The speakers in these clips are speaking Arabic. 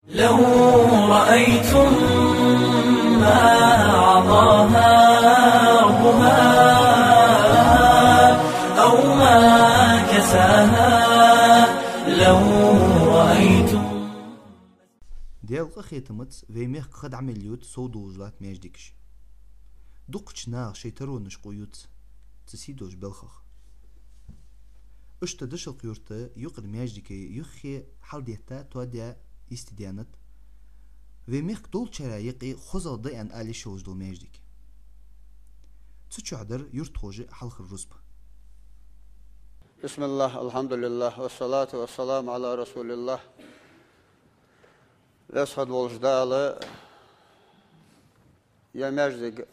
لو رأيتم ما أعطاها ربها أو ما كساها لو رأيتم ديال خيتمت فيميخ قد عمليوت صودوزلات ميجديكش دقش ناغ شيترونش قيوت تسيدوش بلخخ اشتدش القيورتا يقر ميجديكي يخي حال ديتا توديا استديانت فيميخ دول شرايقي خزل دي ان آلي شوز دول ميجديكي تشعدر يرتوجي حلق الرزب. بسم الله الحمد لله والصلاة والسلام على رسول الله. لسهد والجدال يمجدق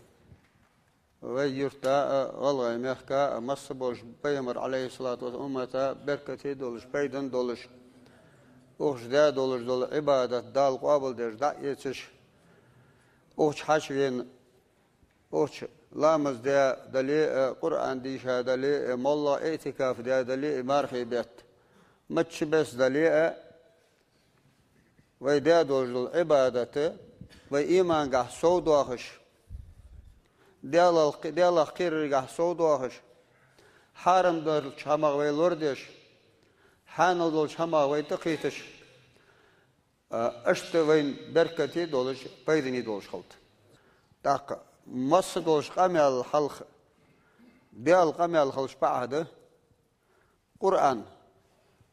ويرتا والله ميخكا مصبوش بيمر عليه الصلاة والسلام بركتي دولش بيدن دولش وجدا دولش دول عبادة دال قابل ديش دا يتش وش حشوين وش لامز دا دلي قرآن ديشا دلي مولا اعتكاف دا دلي مارخي بيت متش بس دلي ويدا دولش عبادة وإيمان قح سودوخش ديال خير قح سودوخش حارم دول شماغ ويلوردش حانو دول شماغ ويتقيتش اشت وين بركتي دولش بيدني دولش خلط داق مص دولش قامي الخلق ديال قامي الخلق بعد قرآن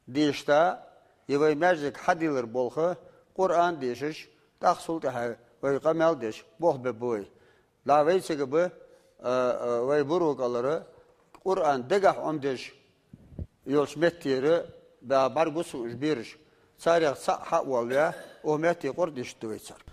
ديشتا يوي ماجك حديلر بولخه قرآن ديشش تحصل تها ويقامي الديش بوه ببوي لا ويسك به ويبروك الله قرآن دقح عمدش يولش متيره ببرقص وجبيرش صار صح والله ومتي قردش تويتر.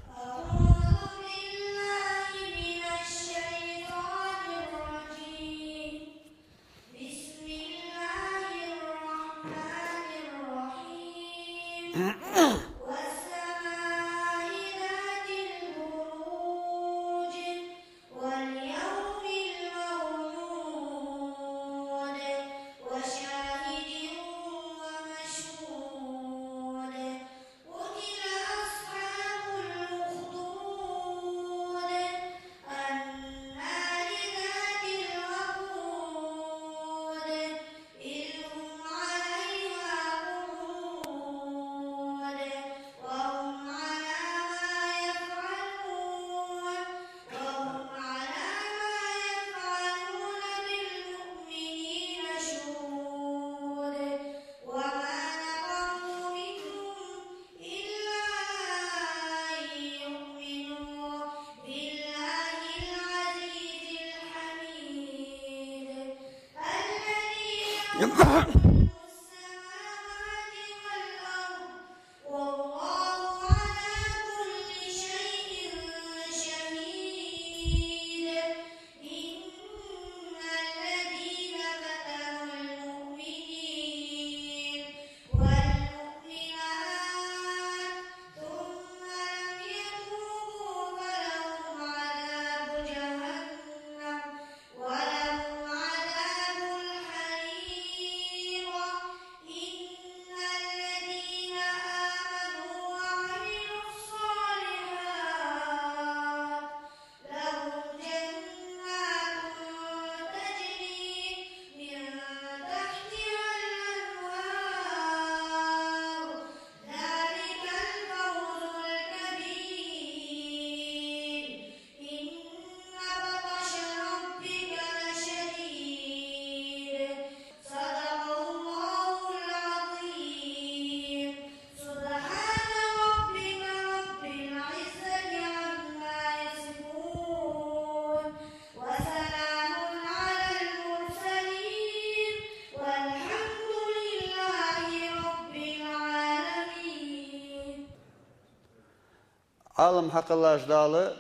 عالم حق الله جداله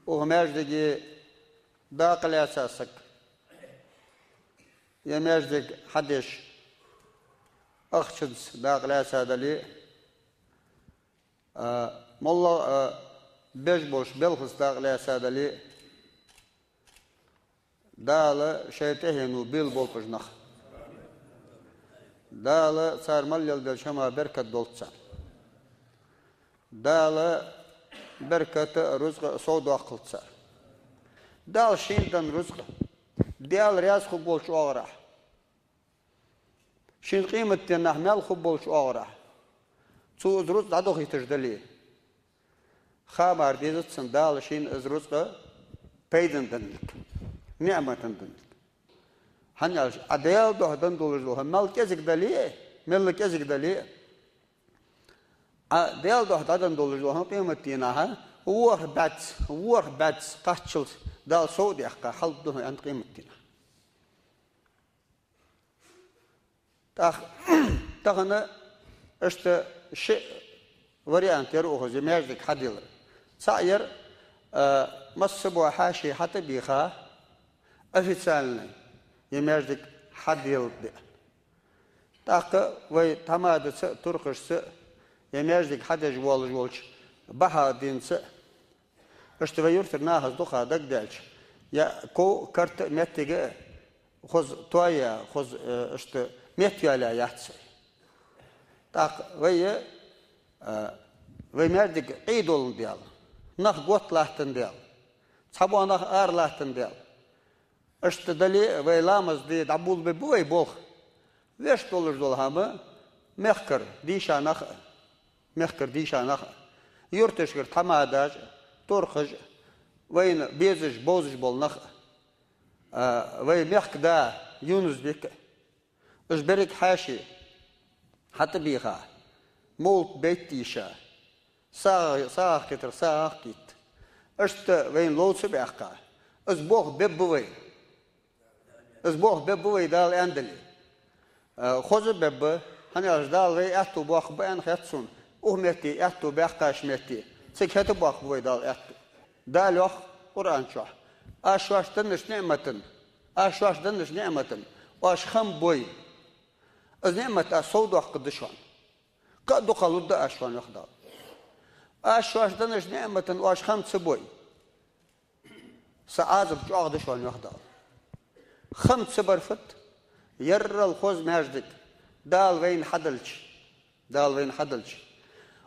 ومجدك داقل أساسك يمجدك حدش أخشد داقل أسادلي مالله بيجبوش بلخص داقل أسادلي داله شيتهنو بيل بولقجنخ داله صار مليل دل شما بركة دولتسان Dağlı bir katı rızkı soğudu akıltsa. Dağ şimdiden rızkı. Dağ riyaz kubbolçu ağıra. Şimdi kıymetten nahmel kubbolçu ağıra. Çoğuz rız da doğru yetişdili. Xabar dizitsin dağ şimdi iz rızkı peydindenlik. Nimetindenlik. Hani adayal doğadan dolur. Mel kezik dali. Mel kezik dali. Adayal doğadan dolur. Kıymetine ha. War bats kaçıl. Dal Saudi ka halduhu an qiymatina. Tağını işte вариант يروح زميرك حديل صاير مصبوا حاشي حتى بيخا أفيسالنا يميرك حديل ده تاق وي تماد تركش يميرك حدا جوالش بها دين اشتغير ترناها دوخا دق دالش يا كو كرت متجه خذ تويا خذ اشت متيالا يحتسي تاق وي مردك عيدول ديال نخ قوت لاحتن ديال صبوا نخ آر لاحتن ديال اشت دلي وي لامز دي دعبول ببوي بوخ ويش دولر دول هما مخكر ديشا نخ يرتشكر تماداج ترخج وين بيزج بوزج بول نخ وي مخك دا يونس بك اشبرك حاشي حتى بيخا مولت بيت ديشا ساق كتر ساق كيت اشت وين لوتس بيحقا اسبوع ببوي دال اندلي خوز بب هني اجدال وي اتو بوخ بان خاتسون اومتي اتو بيحقاش متي سكهت بوخ بوي دال اتو دالوخ قران شو اشواشتنش نعمتن واش خم بوي از نعمت اسودوخ قدشون قدو قلود اشوان يخدال اشواشتنش نعمتن واش خم تسبوي سعازب جوغ دشون يخدال خم تسبرفت ير الخوز ماجدك دال وين حدلش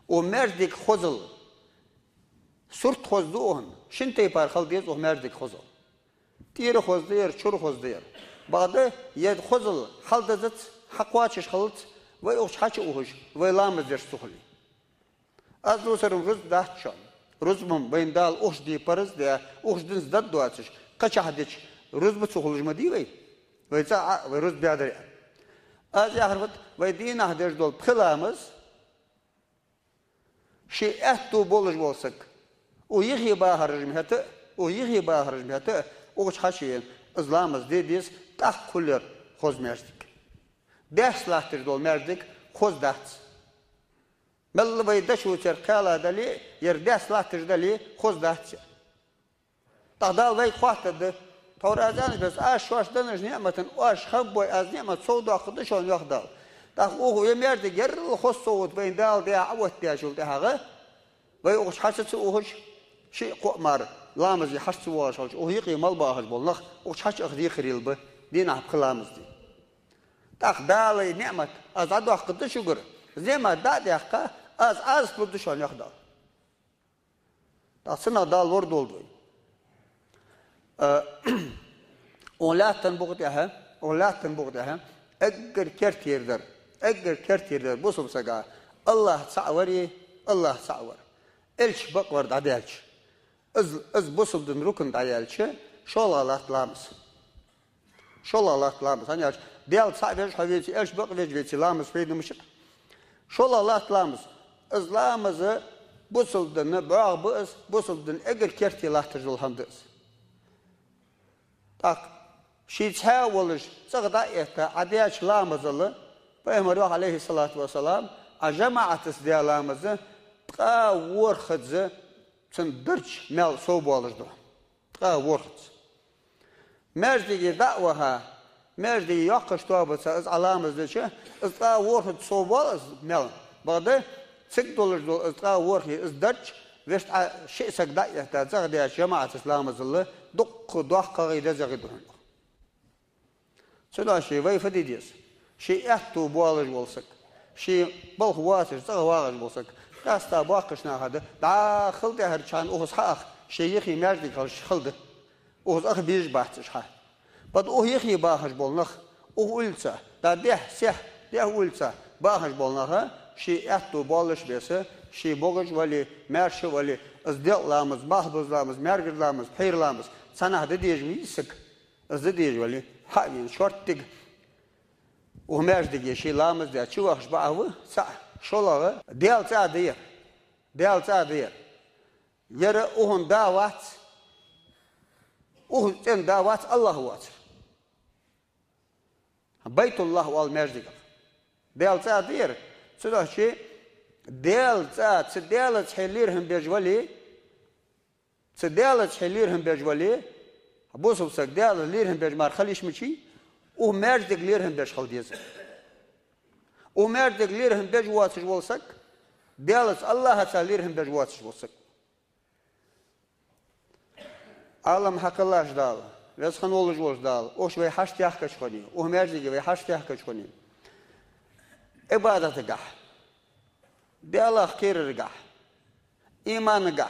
وماجدك خوزل سورت خوز دوهن شنتي بار خلديز وماجدك خوزل تير خوز دير شور خوز دير بعد يد خوزل حلدزت حقواتش خلط ويوش حاچ اوهش ويلامز در سخلي ازلو سرم رز داچون رزمم بين دال اوش دي پرز دي اوش دنز دد دواتش قچ حدچ رز بسخلج مدي وي ويتا رز بيادر از يخرفت ويدين احدر دول بخلامز شي اتو بولج bolsak o yığı bahar jmete o çaşıyın izlamız dediz tak kuller xozmerdik deslahtır dol merdik xozdat mel bayda şu çerkala dali yer deslahtır dali xozdat tadal vay xahtadı torazan biz aşvaşdan nimetin aş xabboy az nimet soğudu akıdı şon yoxdal tak o yemerdik yer xos soğut bayn dal dia awat dia şul hağı vay o çaşısı o شيء قمر لامز يحس واش وهيقي مال باهج بولنخ وحش اخدي خريل به دينا بخلامز دي تاخدالي نعمت از ادو قد شكر زي ما داد يحقا از بدشون يخدال تاسنا دال ورد oldu اولاتن بوقتها اجر كرتيردر بوسم سغا الله صعور الش بقور دادالش از بوسلدن رukun dayalçı şolalatlamız hani del sadece haveci elş bak vecveci lamız feydimişik şolalatlamız izlamızı bosuldunu bağ bosuldun eğer kerti lahtırılhandız tak şiçha olur çağda ehta adiyach lamızlı Peygamber aleyhissalatu vesselam ajamaatız diyalamızı qa worxızı درج مال صوب والجدو ورخت مرجي دعوها مرجي يقش توبة از علامة ذي از ورخت صوب والج مال بعد $6 از ورخت از درج وشت شيء سقدا يحتاج ده جماعة الإسلام زله دق قاعدة زغدون سلا شيء وين فديديس شيء أحتو بوالج والسك شيء بالخواص زغواج والسك دستا باقش نهاده داخل ده هر چند اوز حق شیخی مردی کل شخلده اوز اخ بیش بحثش ها بعد او یخی باخش بولنخ او اولسا دا ده سه ده اولسا باخش بولنخ شی اتو بالش بیسه شی بوگش ولی مرش ولی از دل لامز محبوز لامز مرگز لامز پیر لامز سنه ده دیج میسک از ده دیج ولی هاین شورت دیگ او مرد دیگه شی لامز ده چی وقش با او سا شولاغه دیل تا دیر یره اوهن دعوت اوهن دعوت الله وات بیت الله وال مرد دیگه دیل تا دیر صدا چی دیل تحلیر هم بیجوالی دیل تحلیر هم بیجوالی بوسو سک دیل لیر هم بیجمار خلیش میچی او مرد دیگه لیر هم بیج خال دیز او مرد دیگه لیر هم بیج واتش ولسک دیلت الله تعالی لیر هم بیج واتش ولسک عالم حق الله جدال وز خان ولج ولج دال اوش وی هشت یخ کش کنی او مرد دیگه وی هشت یخ کش کنی عبادت گاه دیالله خیر گاه ایمان گاه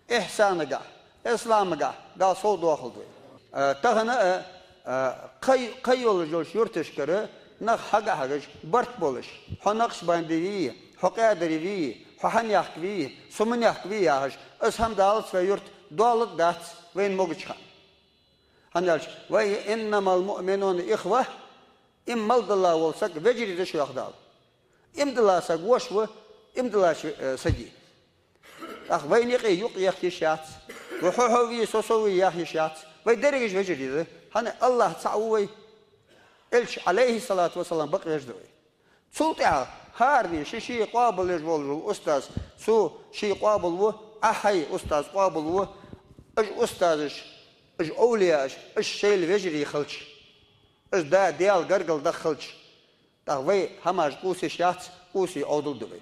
احسان گاه اسلام گاه دا سو داخل دوی تهنا قی ولج ولج یورتش کره نخ حاجش برت بولش حنقش باندی حقادری وی حن یحکوی سمن یحکوی یاش اس هم دالت و یورت دالت دات وین موگچا هنالش وای انما المؤمنون اخوه امال الله ولسك وجري ده شو يخدال امدلا سغوش و امدلا سجي اخ وين يقي يقي شات وحوي سوسوي يحيى شات وي درجه وجري ده هن الله تعوي الش عليه الصلاه والسلام بقي يجدوي سلطه هارني شي قابل يجول استاذ سو شي قابل و احي استاذ قابل و اج استاذش اج اولياش اج شي الوجري خلش اج دا ديال قرقل دخلش دا وي هماش قوسي شات قوسي اودل دوي